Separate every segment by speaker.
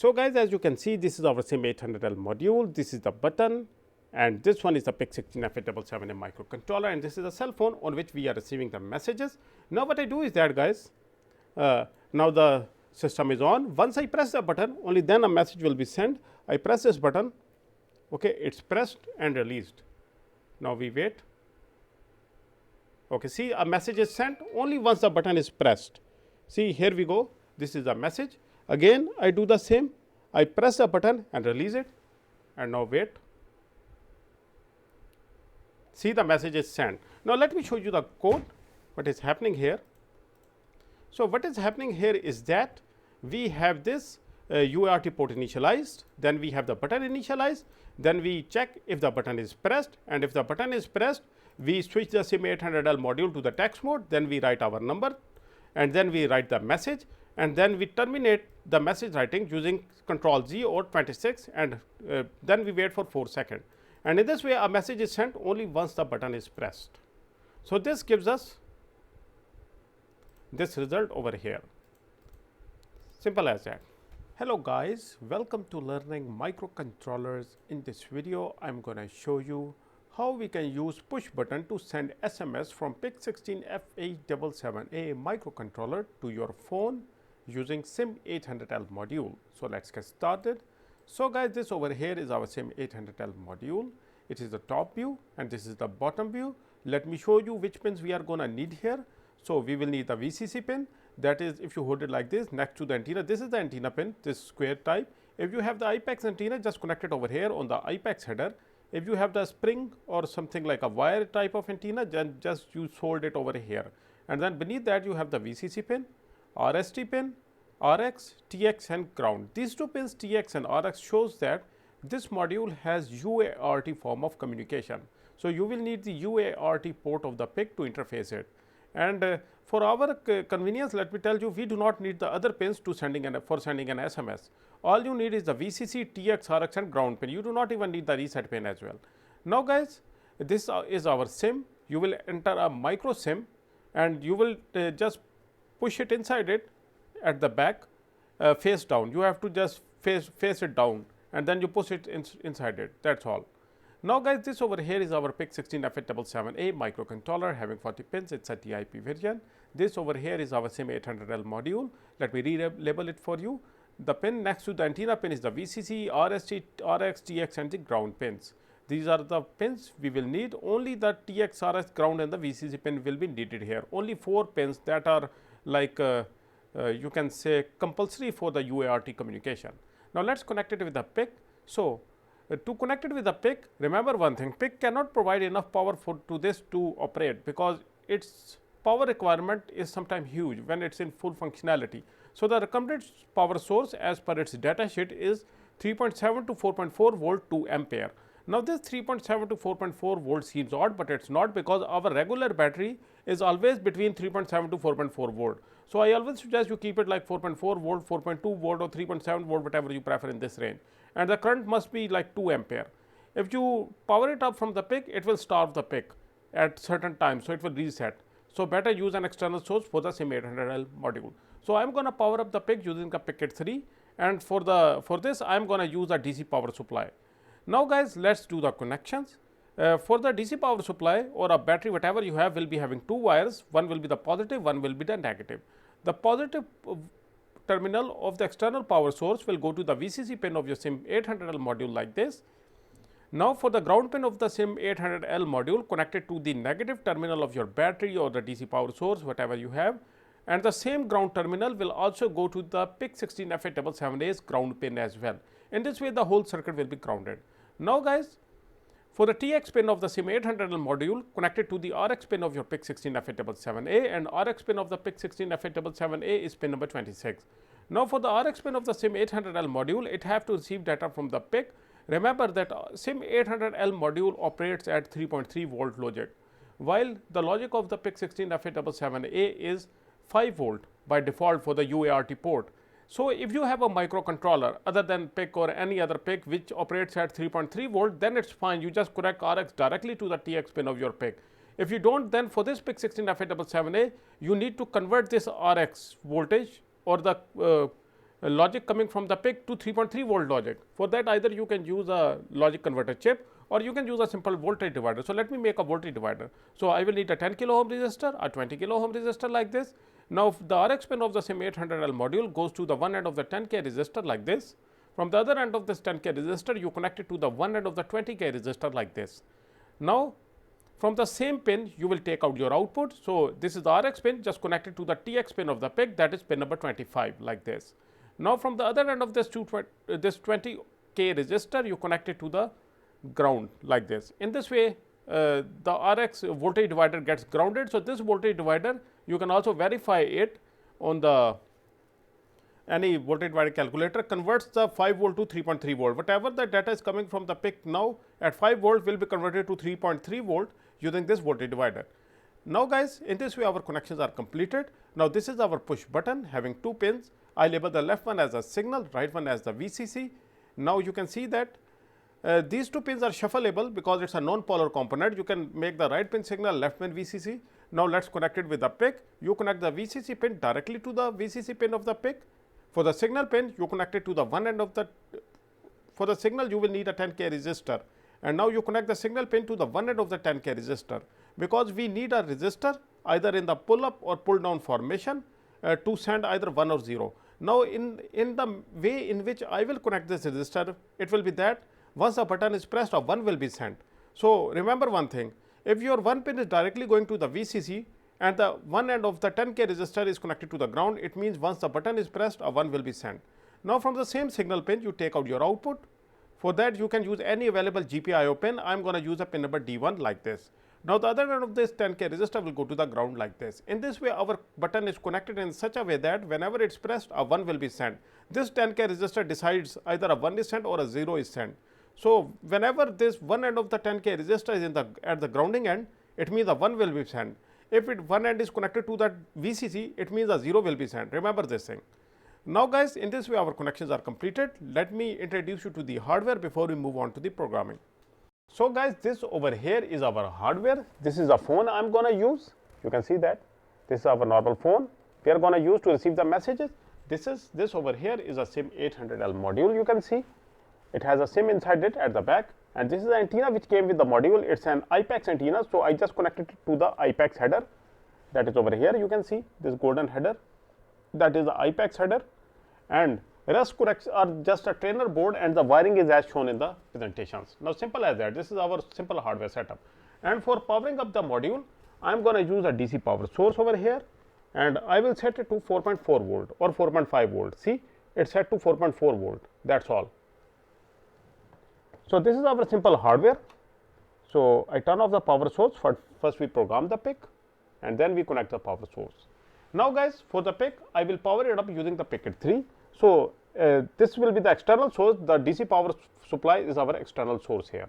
Speaker 1: So guys, as you can see, this is our SIM800L module, this is the button, and this one is the PIC16F877A microcontroller, and this is a cell phone on which we are receiving the messages. Now what I do is that, guys, now the system is on. Once I press the button, only then a message will be sent. I press this button, okay, it's pressed and released. Now we wait. Okay, see, a message is sent only once the button is pressed. See, here we go. This is the message. Again, I do the same. I press the button and release it, and now wait. See, the message is sent. Now let me show you the code, what is happening here. So what is happening here is that we have this UART port initialized, then we have the button initialized, then we check if the button is pressed, and if the button is pressed, we switch the SIM800L module to the text mode, then we write our number, and then we write the message, and then we terminate the message writing using Control Z or 26, and then we wait for 4 seconds. And in this way, a message is sent only once the button is pressed. So this gives us this result over here. Simple as that. Hello guys, welcome to learning microcontrollers. In this video, I'm going to show you how we can use push button to send SMS from PIC16F877A microcontroller to your phone using SIM800L module. So let's get started. So guys, this over here is our SIM800L module. It is the top view and this is the bottom view. Let me show you which pins we are going to need here. So we will need the VCC pin, that is, if you hold it like this next to the antenna, this is the antenna pin, this square type. If you have the IPEX antenna, just connect it over here on the IPEX header. If you have the spring or something like a wire type of antenna, then just you hold it over here. And then beneath that you have the VCC pin, RST pin, RX, TX and ground. These two pins, TX and RX, shows that this module has UART form of communication. So you will need the UART port of the PIC to interface it. And for our convenience, let me tell you, we do not need the other pins to sending an SMS. All you need is the VCC, TX, RX and ground pin. You do not even need the reset pin as well. Now guys, this is our SIM. You will enter a micro SIM and you will just push it inside it at the back, face down. You have to just face it down and then you push it inside it. That's all. Now guys, this over here is our PIC16F877A microcontroller having 40 pins. It's a TIP version. This over here is our SIM800L module. Let me relabel it for you. The pin next to the antenna pin is the VCC, RST, RX, TX and the ground pins. These are the pins we will need. Only the TX, RX, ground and the VCC pin will be needed here. Only 4 pins that are like you can say compulsory for the UART communication. Now let's connect it with the PIC. So to connect it with the PIC, remember one thing, PIC cannot provide enough power to this to operate because its power requirement is sometimes huge when it's in full functionality. So the recommended power source as per its data sheet is 3.7 to 4.4 volt 2 ampere. Now this 3.7 to 4.4 volt seems odd, but it's not, because our regular battery is always between 3.7 to 4.4 volt. So I always suggest you keep it like 4.4 volt, 4.2 volt or 3.7 volt, whatever you prefer in this range. And the current must be like 2 ampere. If you power it up from the PIC, it will starve the PIC at certain times, so it will reset. So better use an external source for the SIM800L module. So I am going to power up the PIC using the PIC3, and for this I am going to use a DC power supply. Now guys, let's do the connections. For the DC power supply or a battery, whatever you have, will be having 2 wires. One will be the positive, one will be the negative. The positive terminal of the external power source will go to the VCC pin of your SIM800L module like this. Now for the ground pin of the SIM800L module, connected to the negative terminal of your battery or the DC power source, whatever you have, and the same ground terminal will also go to the PIC16F877A's ground pin as well. In this way, the whole circuit will be grounded. Now guys, for the TX pin of the SIM800L module, connected to the RX pin of your PIC16F877A, and RX pin of the PIC16F877A is pin number 26. Now for the RX pin of the SIM800L module, it have to receive data from the PIC. Remember that SIM800L module operates at 3.3 volt logic, while the logic of the PIC16F877A is 5 volt by default for the UART port. So if you have a microcontroller other than PIC or any other PIC which operates at 3.3 volt, then it's fine. You just connect RX directly to the TX pin of your PIC. If you don't, then for this PIC16F877A, you need to convert this RX voltage or the logic coming from the PIC to 3.3 volt logic. For that, either you can use a logic converter chip or you can use a simple voltage divider. So, let me make a voltage divider. So, I will need a 10 kilo ohm resistor, a 20 kilo ohm resistor like this. Now, if the RX pin of the SIM800L module goes to the one end of the 10K resistor like this. From the other end of this 10K resistor, you connect it to the one end of the 20K resistor like this. Now, from the same pin, you will take out your output. So, this is the RX pin just connected to the TX pin of the PIC, that is pin number 25 like this. Now, from the other end of this 20K resistor, you connect it to the ground like this. In this way, the RX voltage divider gets grounded. So, this voltage divider, you can also verify it on the any voltage divider calculator, converts the 5 volt to 3.3 volt. Whatever the data is coming from the PIC now at 5 volt will be converted to 3.3 volt using this voltage divider. Now, guys, in this way our connections are completed. Now, this is our push button having 2 pins. I label the left one as a signal, right one as the VCC. Now, you can see that these 2 pins are shuffleable because it is a non-polar component. You can make the right pin signal, left pin VCC. Now, let us connect it with the PIC. You connect the VCC pin directly to the VCC pin of the PIC. For the signal pin, you connect it to the one end of the, for the signal you will need a 10K resistor, and now you connect the signal pin to the one end of the 10K resistor, because we need a resistor either in the pull up or pull down formation to send either 1 or 0. Now, in the way in which I will connect this resistor, it will be that once a button is pressed, a 1 will be sent. So, remember one thing, if your one pin is directly going to the VCC and the one end of the 10K resistor is connected to the ground, it means once the button is pressed, a 1 will be sent. Now, from the same signal pin, you take out your output. For that, you can use any available GPIO pin. I am going to use a pin number D1 like this. Now, the other end of this 10K resistor will go to the ground like this. In this way, our button is connected in such a way that whenever it is pressed, a 1 will be sent. This 10K resistor decides either a 1 is sent or a 0 is sent. So, whenever this one end of the 10K resistor is at the grounding end, it means a 1 will be sent. If one end is connected to that VCC, it means a 0 will be sent. Remember this thing. Now, guys, in this way our connections are completed. Let me introduce you to the hardware before we move on to the programming. So, guys, this over here is our hardware. This is a phone I am going to use. You can see that. This is our normal phone. We are going to use to receive the messages. This over here is a SIM800L module. You can see it has a SIM inside it at the back. And this is the antenna which came with the module. It's an IPEX antenna. So, I just connected it to the IPEX header, that is over here. You can see this golden header, that is the IPEX header, and rest connects are just a trainer board, and the wiring is as shown in the presentations. Now, simple as that. This is our simple hardware setup. And for powering up the module, I am going to use a DC power source over here, and I will set it to 4.4 volt or 4.5 volt. See, it's set to 4.4 volt. That's all. So, this is our simple hardware. So, I turn off the power source. First we program the PIC and then we connect the power source. Now, guys, for the PIC, I will power it up using the PIC3. So, this will be the external source. The DC power supply is our external source here.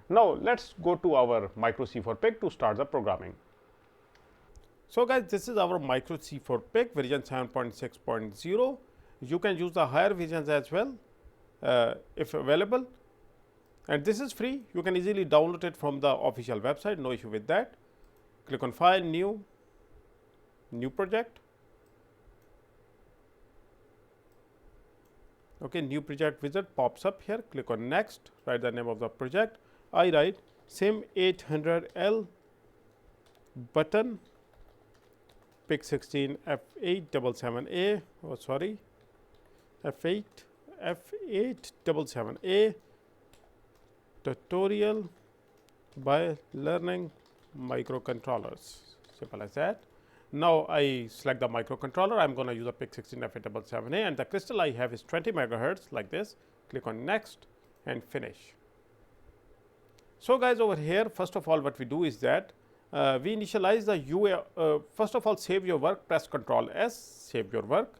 Speaker 1: Now, let us go to our MikroC for PIC to start the programming. So, guys, this is our MikroC for PIC version 7.6.0. You can use the higher versions as well if available. And this is free. You can easily download it from the official website, no issue with that. Click on File, New project. Okay, new project wizard pops up here. Click on Next, write the name of the project. I write SIM800L button PIC16F877A. Oh, sorry, F877A. Tutorial by learning microcontrollers. Simple as that. Now, I select the microcontroller. I am going to use a PIC16F877A, and the crystal I have is 20 megahertz like this. Click on Next and finish. So, guys, over here, first of all, what we do is that we initialize the UA. First of all, save your work, press Ctrl S, save your work.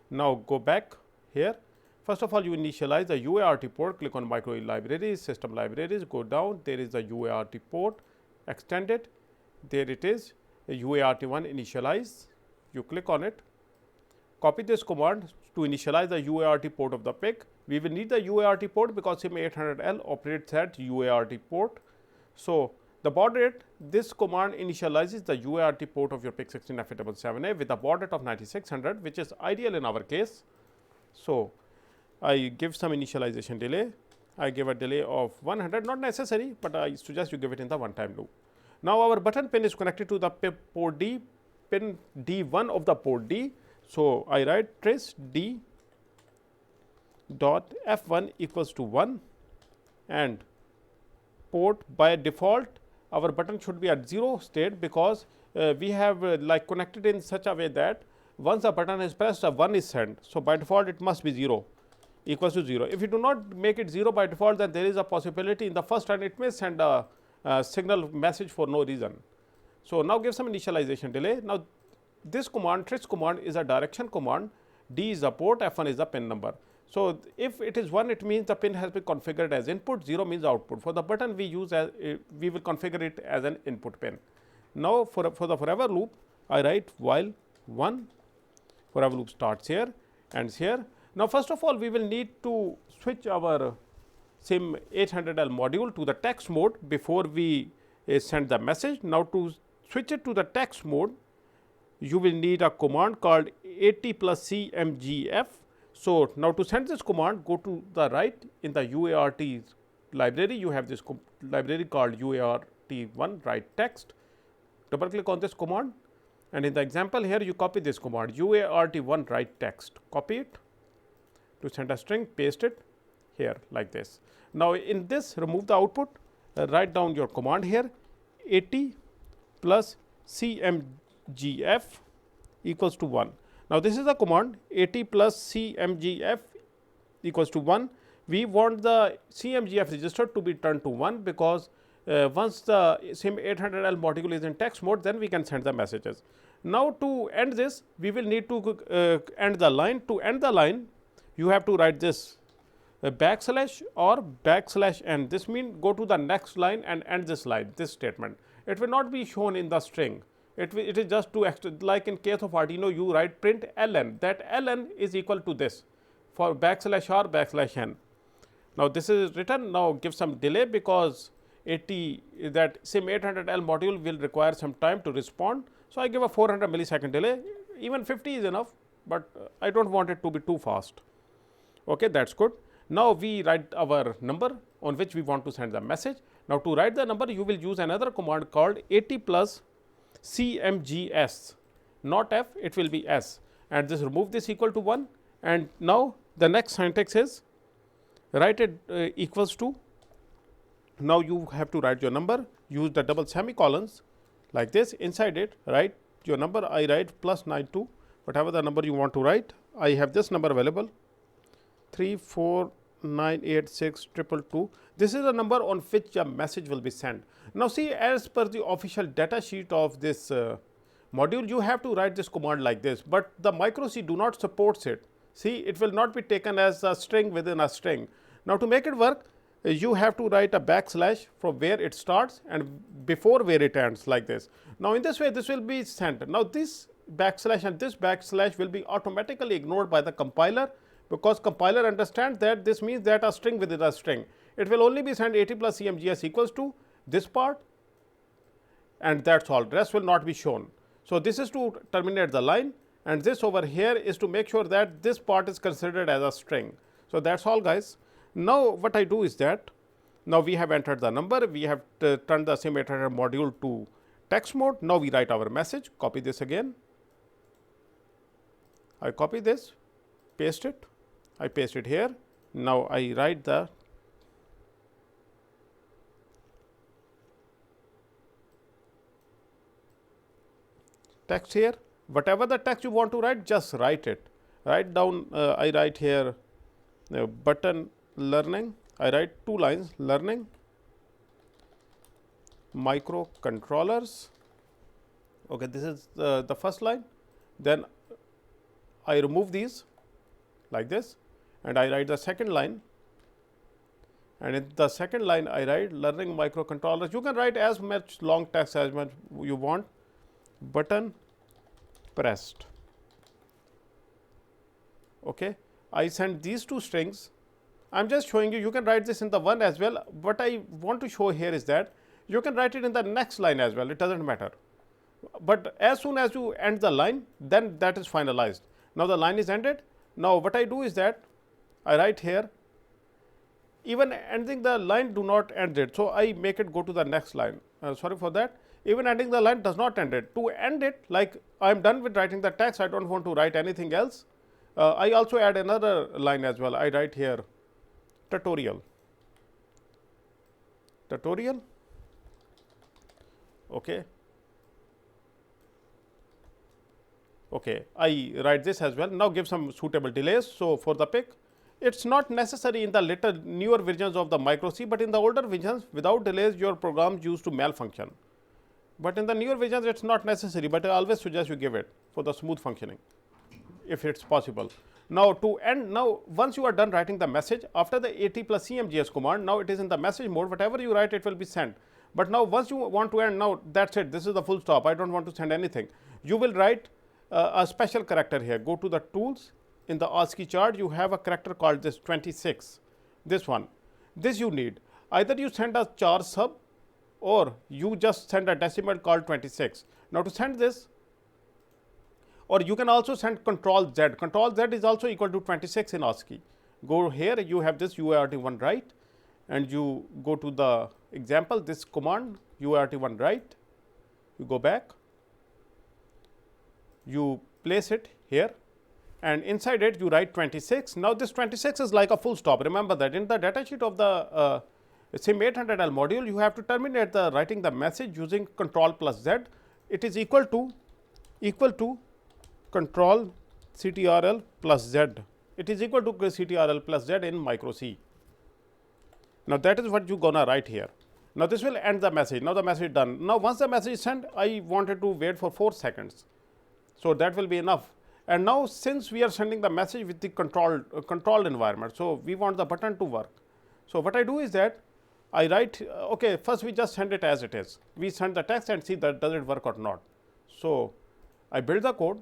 Speaker 1: Now, go back here. First of all, you initialize the UART port, click on micro libraries, system libraries, go down, there is the UART port, extend it, there it is, UART1 initialize, you click on it, copy this command to initialize the UART port of the PIC. We will need the UART port because SIM800L operates at UART port. So, the baud rate, this command initializes the UART port of your PIC16F877A with a baud rate of 9600, which is ideal in our case. So, I give some initialization delay. I give a delay of 100, not necessary, but I suggest you give it in the one time loop. Now, our button pin is connected to the port D, pin D1 of the port D. So, I write trace D dot F1 equals to 1, and port by default our button should be at 0 state, because we have like connected in such a way that once the button is pressed, a 1 is sent. So, by default it must be 0, equals to 0. If you do not make it 0 by default, then there is a possibility in the first run it may send a signal message for no reason. So, now give some initialization delay. Now, this command, trace command, is a direction command. D is the port, F1 is the pin number. So, if it is 1, it means the pin has been configured as input, 0 means output. For the button, we use as we will configure it as an input pin. Now, for the forever loop, I write while 1, forever loop starts here, ends here. Now, first of all, we will need to switch our SIM800L module to the text mode before we send the message. Now, to switch it to the text mode, you will need a command called AT+CMGF. So, now to send this command, go to the right in the UART library. You have this library called UART1 write text. Double click on this command, and in the example here you copy this command UART1 write text. Copy it to send a string, paste it here like this. Now, in this, remove the output, write down your command here AT+CMGF equals to 1. Now, this is the command AT+CMGF equals to 1. We want the CMGF register to be turned to 1, because once the SIM800L module is in text mode, then we can send the messages. Now, to end this, we will need to end the line. To end the line, you have to write this backslash or backslash n. This means go to the next line and end this line, this statement. It will not be shown in the string. It is just to like in case of Arduino, you write print ln, that ln is equal to this for backslash r backslash n. Now, this is written. Now, give some delay, because that SIM800L module will require some time to respond. So, I give a 400 millisecond delay. Even 50 is enough, but I do not want it to be too fast. Okay, that is good. Now, we write our number on which we want to send the message. Now, to write the number, you will use another command called AT+CMGS, not F, it will be S, and this remove this equal to 1. And now, the next syntax is write it equals to. Now, you have to write your number, use the double semicolons like this. Inside it, write your number. I write +92, whatever the number you want to write. I have this number available, 3498622. This is the number on which a message will be sent. Now, see, as per the official data sheet of this module, you have to write this command like this, but the MikroC do not supports it. See, it will not be taken as a string within a string. Now, to make it work, you have to write a backslash from where it starts and before where it ends like this. Now, in this way, this will be sent. Now, this backslash and this backslash will be automatically ignored by the compiler, because compiler understands that this means that a string within a string. It will only be sent AT+CMGS equals to this part, and that is all. Rest will not be shown. So, this is to terminate the line, and this over here is to make sure that this part is considered as a string. So, that is all, guys. Now, what I do is that now we have entered the number, we have turned the SIM800 module to text mode. Now, we write our message, copy this again. I copy this, paste it, I paste it here. Now, I write the text here. Whatever the text you want to write, just write it. Write down, I write here button learning. I write 2 lines, learning microcontrollers. Okay, this is the first line. Then I remove these like this, and I write the second line, and in the second line I write learning microcontrollers. You can write as much long text as much you want. Button pressed. Okay, I send these 2 strings. I am just showing you, you can write this in the one as well. What I want to show here is that you can write it in the next line as well, it does not matter. But as soon as you end the line, then that is finalized. Now, the line is ended. Now, what I do is that I write here, even ending the line do not end it. So, I make it go to the next line. Sorry for that. Even ending the line does not end it. To end it, like I am done with writing the text, I do not want to write anything else. I also add another line as well. I write here tutorial. Tutorial. Okay. Okay. I write this as well. Now, give some suitable delays. So, for the PIC, it is not necessary in the later newer versions of the MikroC, but in the older versions without delays your programs used to malfunction. But in the newer versions it is not necessary, but I always suggest you give it for the smooth functioning if it is possible. Now, to end, now once you are done writing the message, after the AT+CMGS command, now it is in the message mode, whatever you write it will be sent. But now once you want to end, now that is it, this is the full stop, I do not want to send anything. You will write a special character here. Go to the tools, in the ASCII chart you have a character called this 26, this one. This you need, either you send a char sub or you just send a decimal called 26. Now, to send this, or you can also send control Z. Control Z is also equal to 26 in ASCII. Go here, you have this UART1 write, and you go to the example, this command UART1 write, you go back, you place it here, and inside it you write 26. Now, this 26 is like a full stop. Remember that in the data sheet of the SIM800L module, you have to terminate the writing the message using control plus Z. It is equal to control CTRL plus Z. It is equal to CTRL plus Z in MikroC. Now, that is what you gonna write here. Now, this will end the message. Now, the message done. Now, once the message is sent, I wanted to wait for 4 seconds. So, that will be enough. And now, since we are sending the message with the controlled environment, so we want the button to work. So, what I do is that I write, okay, first we just send it as it is. We send the text and see that does it work or not. So, I build the code,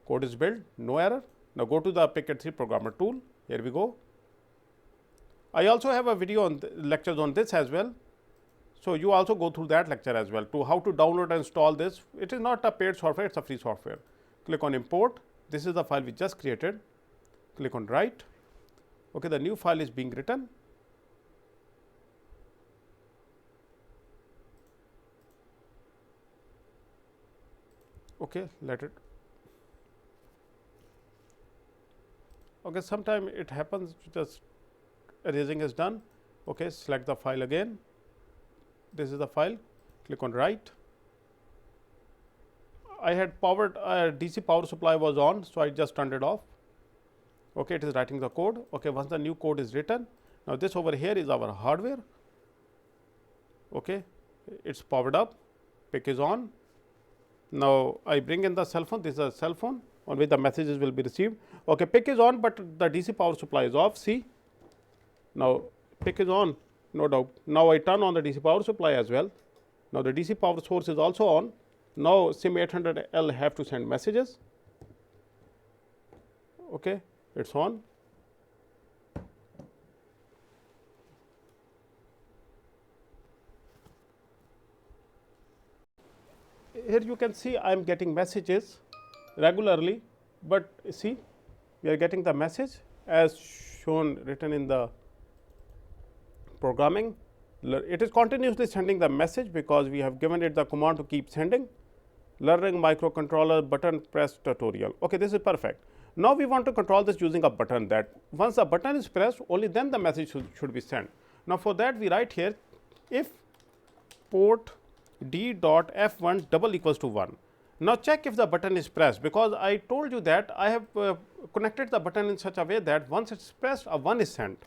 Speaker 1: code is built, no error. Now, go to the PIC3 programmer tool, here we go. I also have a video on lectures on this as well. So, you also go through that lecture as well to how to download and install this. It is not a paid software, it is a free software. Click on import, this is the file we just created, click on write. Okay, the new file is being written. Okay, let it. Okay, sometime it happens, just erasing is done. Okay, select the file again. This is the file, click on write. I had powered DC power supply was on, so I just turned it off. Okay, it is writing the code. Okay, once the new code is written, now this over here is our hardware. Okay, it's powered up, PIC is on. Now, I bring in the cell phone, this is a cell phone on which the messages will be received. Okay, PIC is on, but the DC power supply is off. See, now PIC is on, no doubt. Now, I turn on the DC power supply as well. Now, the DC power source is also on. Now, SIM800L have to send messages. Okay, it's on. Here you can see I am getting messages regularly, but see we are getting the message as shown written in the programming. It is continuously sending the message because we have given it the command to keep sending. Learning microcontroller button press tutorial. Okay, this is perfect. Now, we want to control this using a button, that once the button is pressed, only then the message should be sent. Now, for that we write here if port d.f1 double equals to 1. Now, check if the button is pressed, because I told you that I have connected the button in such a way that once it is pressed, a 1 is sent.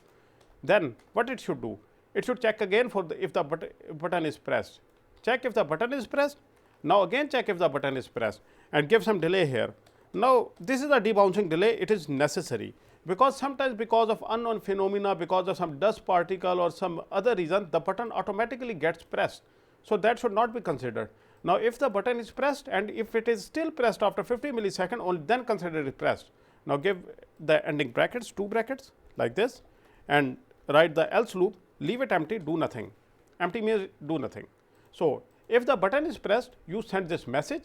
Speaker 1: Then what it should do? It should check again for if the button is pressed. Check if the button is pressed. Now, again check if the button is pressed and give some delay here. Now, this is a debouncing delay. It is necessary because sometimes because of unknown phenomena, because of some dust particle or some other reason, the button automatically gets pressed. So, that should not be considered. Now, if the button is pressed and if it is still pressed after 50 milliseconds, only then consider it pressed. Now, give the ending brackets, 2 brackets like this, and write the else loop, leave it empty, do nothing. Empty means do nothing. So, if the button is pressed, you send this message,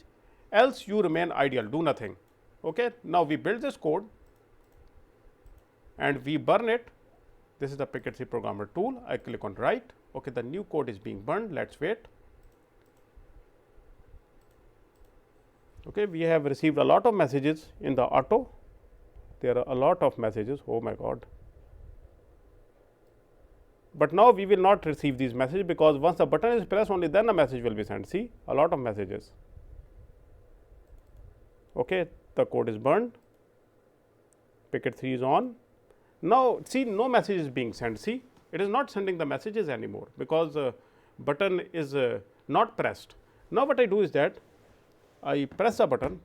Speaker 1: else you remain idle, do nothing. Okay. Now, we build this code. and we burn it. This is the PIC16 programmer tool. I click on write. Okay, the new code is being burned. Let's wait. Okay, we have received a lot of messages in the auto. There are a lot of messages. Oh my God. But now we will not receive these messages, because once the button is pressed, only then a message will be sent. See, a lot of messages. Okay, the code is burned. PIC16 is on. Now see, no message is being sent. See, it is not sending the messages anymore, because button is not pressed. Now what I do is that I press a button.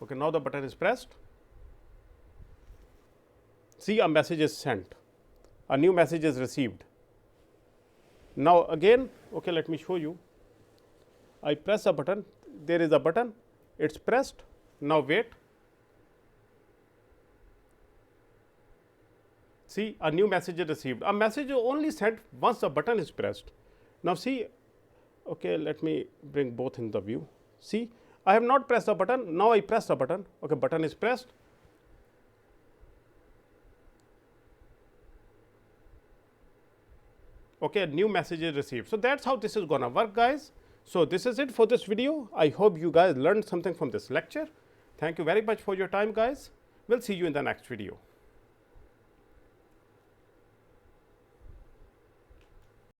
Speaker 1: Okay, now the button is pressed. See, a message is sent, a new message is received. Now again, okay, let me show you. I press a button, there is a button, it's pressed. Now wait. See, a new message is received. A message is only sent once the button is pressed. Now see, okay, let me bring both in the view. See, I have not pressed the button, now I press the button. Okay, button is pressed. Okay, a new message is received. So that's how this is gonna work, guys. So this is it for this video. I hope you guys learned something from this lecture. Thank you very much for your time, guys. We'll see you in the next video.